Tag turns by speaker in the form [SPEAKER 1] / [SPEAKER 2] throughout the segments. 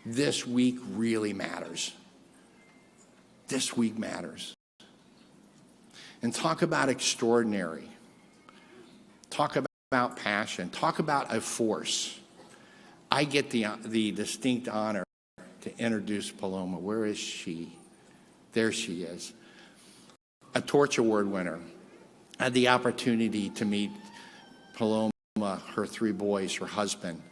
[SPEAKER 1] This week really matters. This week matters. And talk about extraordinary. Talk about passion. Talk about a force. I get the distinct honor to introduce Paloma. Where is she? There she is. A Torch Award winner. I had the opportunity to meet Paloma, her 3 boys, her husband.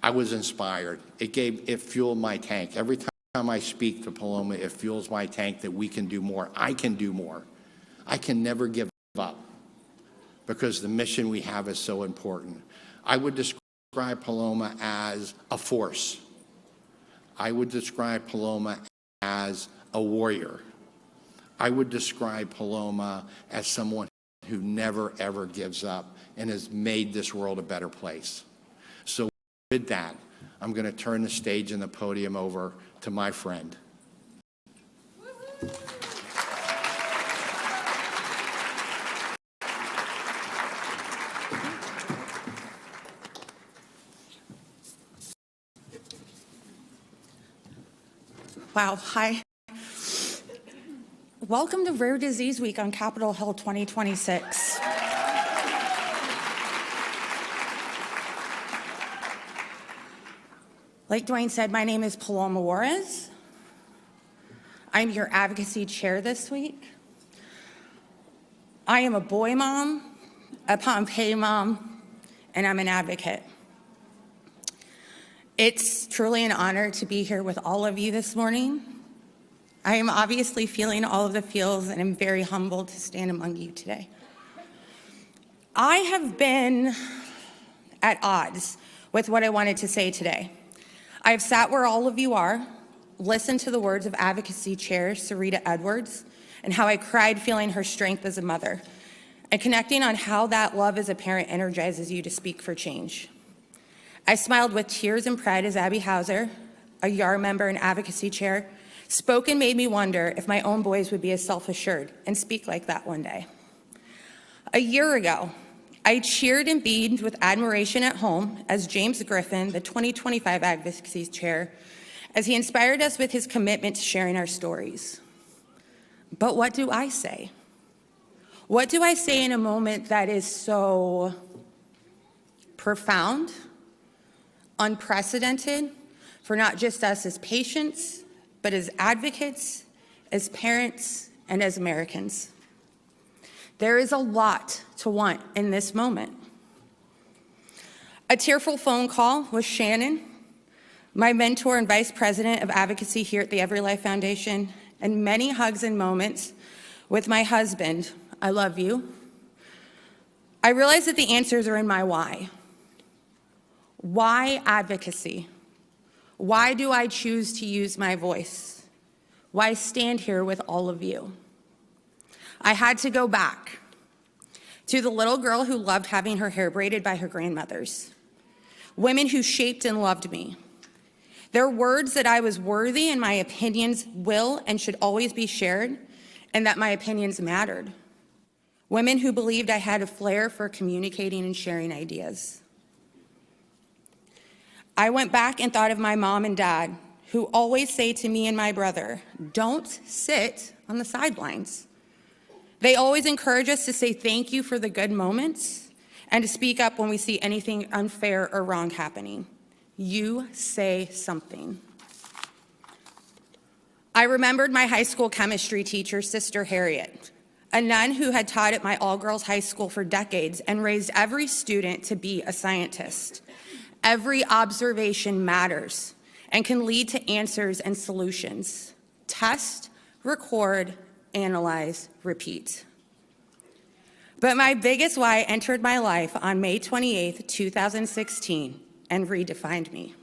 [SPEAKER 1] I was inspired. It fueled my tank. Every time I speak to Paloma, it fuels my tank that we can do more. I can do more. I can never give up because the mission we have is so important. I would describe Paloma as a force. I would describe Paloma as a warrior. I would describe Paloma as someone who never, ever gives up and has made this world a better place. So with that, I'm going to turn the stage and the podium over to my friend.
[SPEAKER 2] Wow, hi. Welcome to Rare Disease Week on Capitol Hill 2026. Like Dwayne said, my name is Paloma Juarez. I'm your advocacy chair this week. I am a boy mom, a Pompeii mom, and I'm an advocate. It's truly an honor to be here with all of you this morning. I am obviously feeling all of the feels, and I'm very humbled to stand among you today. I have been at odds with what I wanted to say today. I've sat where all of you are, listened to the words of advocacy chair Sarita Edwards, and how I cried feeling her strength as a mother, and connecting on how that love as a parent energizes you to speak for change. I smiled with tears and pride as Abby Hauser, a YAR member and advocacy chair, spoke and made me wonder if my own boys would be as self-assured and speak like that one day. A year ago, I cheered and beamed with admiration at home as James Griffin, the 2025 advocacy chair, as he inspired us with his commitment to sharing our stories. But what do I say? What do I say in a moment that is so profound, unprecedented, for not just us as patients, but as advocates, as parents, and as Americans? There is a lot to want in this moment. A tearful phone call with Shannon, my mentor and vice president of advocacy here at the Every Life Foundation, and many hugs and moments with my husband, I love you. I realize that the answers are in my why. Why advocacy? Why do I choose to use my voice? Why stand here with all of you? I had to go back to the little girl who loved having her hair braided by her grandmothers, women who shaped and loved me. Their words that I was worthy and my opinions will and should always be shared, and that my opinions mattered. Women who believed I had a flair for communicating and sharing ideas. I went back and thought of my mom and dad, who always say to me and my brother, don't sit on the sidelines. They always encourage us to say thank you for the good moments and to speak up when we see anything unfair or wrong happening. You say something. I remembered my high school chemistry teacher, Sister Harriet, a nun who had taught at my all-girls high school for decades and raised every student to be a scientist. Every observation matters and can lead to answers and solutions. Test, record, analyze, repeat. But my biggest why entered my life on May 28th, 2016, and redefined me.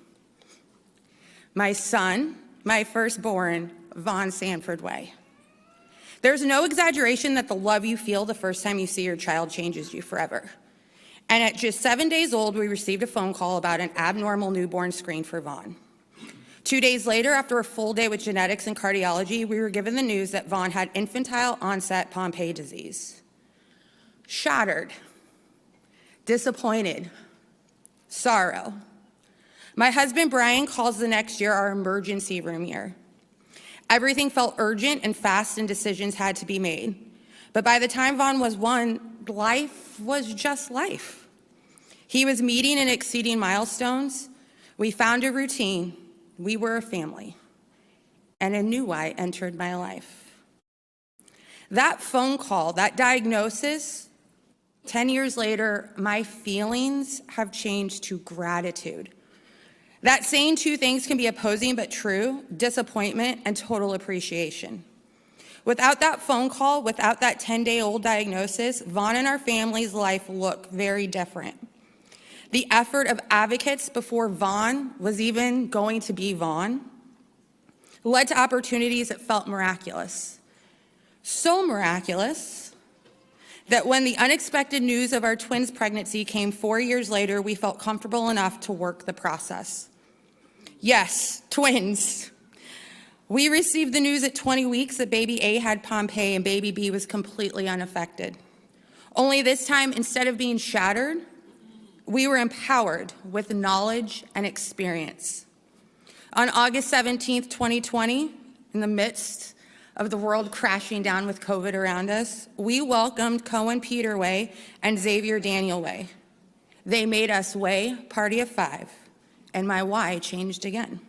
[SPEAKER 2] My son, my firstborn, Vaughn Sanford Way. There's no exaggeration that the love you feel the first time you see your child changes you forever. And at just 7 days old, we received a phone call about an abnormal newborn screen for Vaughn. 2 days later, after a full day with genetics and cardiology, we were given the news that Vaughn had infantile onset Pompe disease. Shattered, disappointed, sorrow. My husband, Brian, calls the next year our emergency room year. Everything felt urgent and fast and decisions had to be made. But by the time Vaughn was 1, life was just life. He was meeting and exceeding milestones. We found a routine. We were a family. And a new why entered my life. That phone call, that diagnosis, 10 years later, my feelings have changed to gratitude. That saying two things can be opposing but true, disappointment and total appreciation. Without that phone call, without that 10-day-old diagnosis, Vaughn and our family's life looked very different. The effort of advocates before Vaughn was even going to be Vaughn led to opportunities that felt miraculous. So miraculous that when the unexpected news of our twins' pregnancy came 4 years later, we felt comfortable enough to work the process. Yes, twins. We received the news at 20 weeks that baby A had Pompe and baby B was completely unaffected. Only this time, instead of being shattered, we were empowered with knowledge and experience. On August 17th, 2020, in the midst of the world crashing down with COVID around us, we welcomed Cohen Peter Way and Xavier Daniel Way. They made us Way Party of 5, and my why changed again.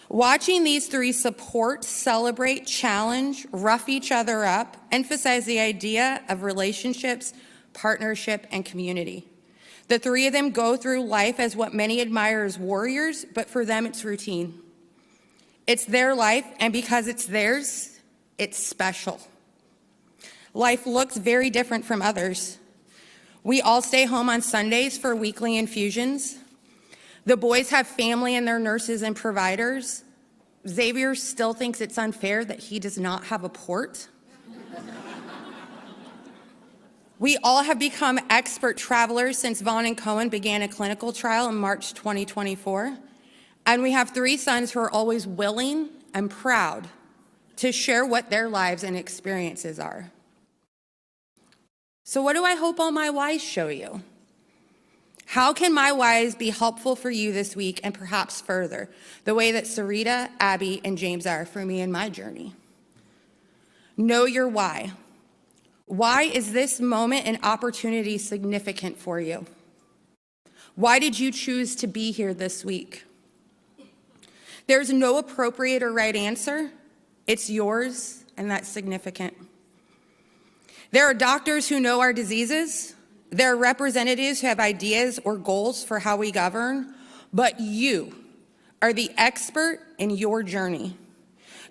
[SPEAKER 2] Watching these three support, celebrate, challenge, rough each other up, emphasize the idea of relationships, partnership, and community. The three of them go through life as what many admire as warriors, but for them it's routine. It's their life, and because it's theirs, it's special. Life looks very different from others. We all stay home on Sundays for weekly infusions. The boys have family and their nurses and providers. Xavier still thinks it's unfair that he does not have a port. We all have become expert travelers since Vaughn and Cohen began a clinical trial in March 2024. And we have 3 sons who are always willing and proud to share what their lives and experiences are. So what do I hope all my whys show you? How can my whys be helpful for you this week and perhaps further, the way that Sarita, Abby, and James are for me in my journey? Know your why. Why is this moment and opportunity significant for you? Why did you choose to be here this week? There's no appropriate or right answer. It's yours, and that's significant. There are doctors who know our diseases. There are representatives who have ideas or goals for how we govern, but you are the expert in your journey.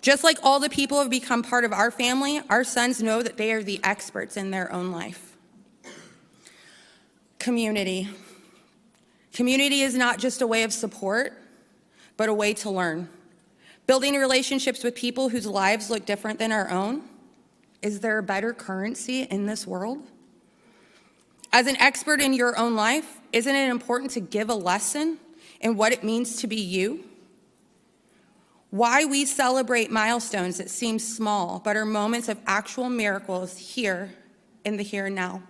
[SPEAKER 2] Just like all the people who have become part of our family, our sons know that they are the experts in their own life. Community. Community is not just a way of support, but a way to learn. Building relationships with people whose lives look different than our own. Is there a better currency in this world? As an expert in your own life, isn't it important to give a lesson in what it means to be you? Why we celebrate milestones that seem small, but are moments of actual miracles here in the here and now.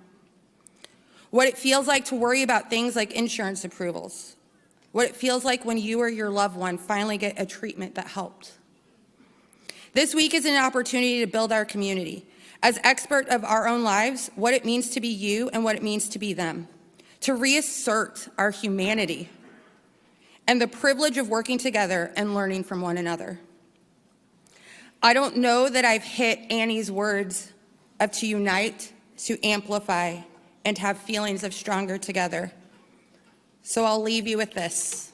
[SPEAKER 2] What it feels like to worry about things like insurance approvals. What it feels like when you or your loved one finally get a treatment that helped. This week is an opportunity to build our community. As expert of our own lives, what it means to be you and what it means to be them. To reassert our humanity and the privilege of working together and learning from one another. I don't know that I've hit Annie's words of to unite, to amplify, and have feelings of stronger together. So I'll leave you with this,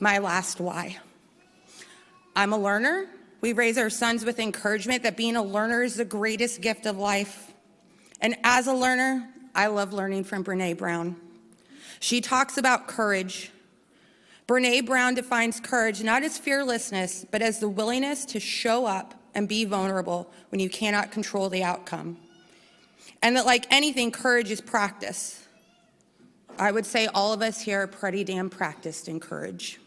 [SPEAKER 2] my last why. I'm a learner. We raise our sons with encouragement that being a learner is the greatest gift of life. And as a learner, I love learning from Brene Brown. She talks about courage. Brene Brown defines courage not as fearlessness, but as the willingness to show up and be vulnerable when you cannot control the outcome. And that like anything, courage is practice. I would say all of us here are pretty damn practiced in courage.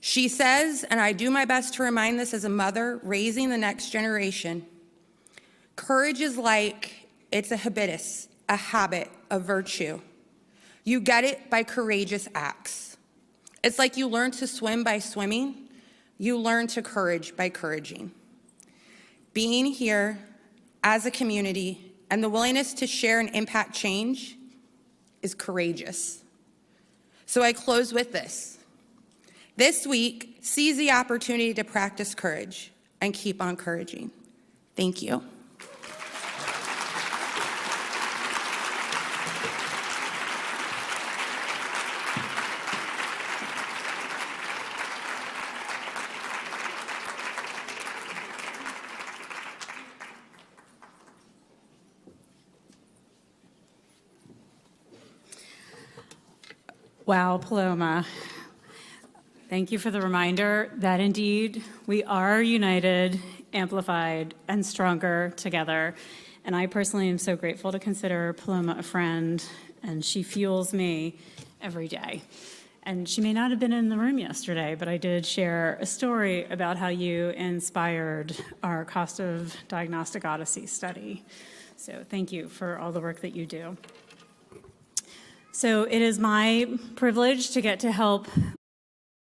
[SPEAKER 2] She says, and I do my best to remind this as a mother raising the next generation, courage is like, it's a habitus, a habit, a virtue. You get it by courageous acts. It's like you learn to swim by swimming. You learn to courage by couraging. Being here as a community and the willingness to share and impact change is courageous. So I close with this. This week, seize the opportunity to practice courage and keep on encouraging. Thank you.
[SPEAKER 3] Wow, Paloma. Thank you for the reminder that indeed we are united, amplified, and stronger together. And I personally am so grateful to consider Paloma a friend, and she fuels me every day. And she may not have been in the room yesterday, but I did share a story about how you inspired our Cost of Diagnostic Odyssey study. So thank you for all the work that you do. So it is my privilege to get to help